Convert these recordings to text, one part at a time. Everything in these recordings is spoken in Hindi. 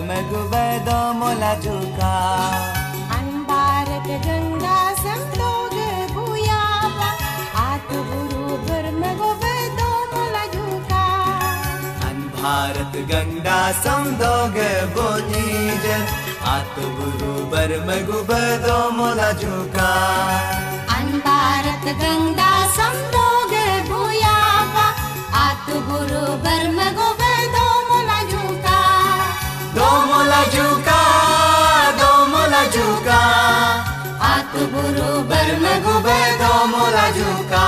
मगुबदो मोला जुका अन भारत गंगा संतोग भूयावा आत गुरु मगुबदो मोला जुका अन भारत गंगा संदोग बोनीजर आत गुरु मगुबदो मोला जुका अन भारत गंगा संतोग भूयावा आत गुरु मगुबदो मोला जुका दो मोला जुका दो मोला जुका आत गुरु मगुबदो मोला जुका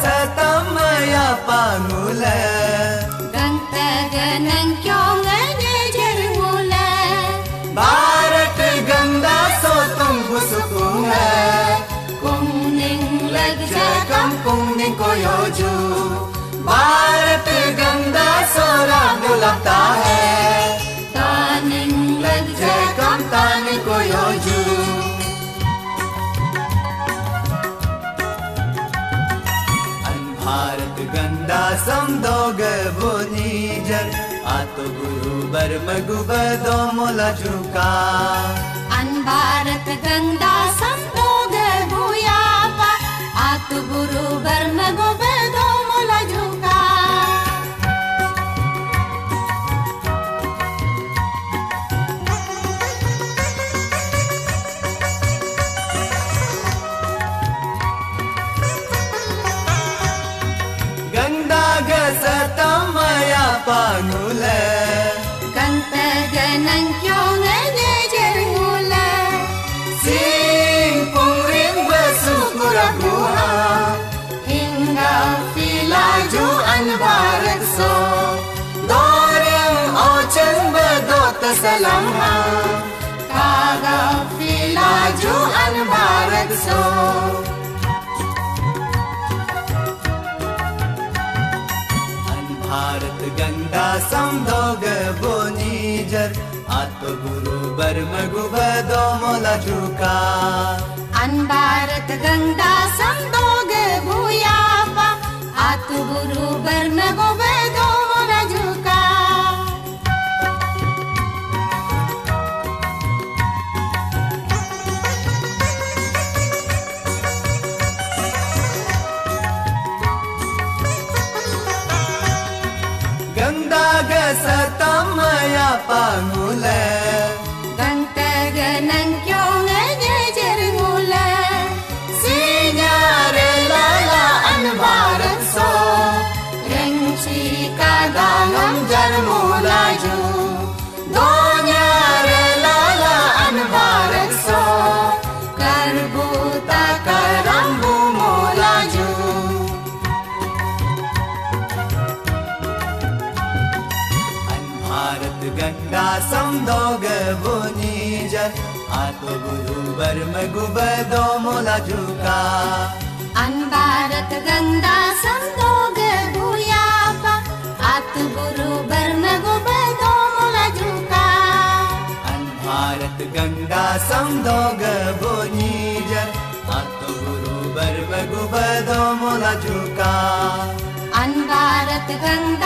सतमया पानुल गंतगनं क्यों जरमुल भारत गंगा सो तुम घुसकुंग कुंगनिंग लग जा कम कुंगनिंग को योजू भारत गंगा सो राम लगता है तानिंग लग जा कम तान को योजू भारत गंगा समदोग बोनीजर आतो गुरु मगुबदो मोला जुका अन भारत गंगा संतोग भूयावा आत गुरु मगुबदो मोला जुका सतमया पानुल गंतगनं क्यों जरमुल सिंह पुंगरिंग बसुकुरा गुहा हिंगा फिलाजू अन भारत सो दोरंग ओचन बदोत सलम्हा कागा फिलाजू अन भारत सो भारत गंगा समदोग बोनीजर आत गुरु मगुबदो मोला जुका अन भारत गंगा संतोग भूयावा आत गुरु मगुबदो मोला जुका सतमया पानुल गंतगनं क्यों जरमुल सिंगारे लाला अन भारत सो रंची का दानम जरमुला जू दोन्यारे लाला अन भारत सो करबूता करम्बू मोला जू भारत गंगा समदोग बोनीजर आतो गुरु मगुबदो मोला जुका अन भारत गंगा संतोग भूयावा आत गुरु मगुबदो मोला जुका अन भारत गंगा समदोग बोनीजर आतो गुरु मगुबदो मोला जुका अन भारत गंगा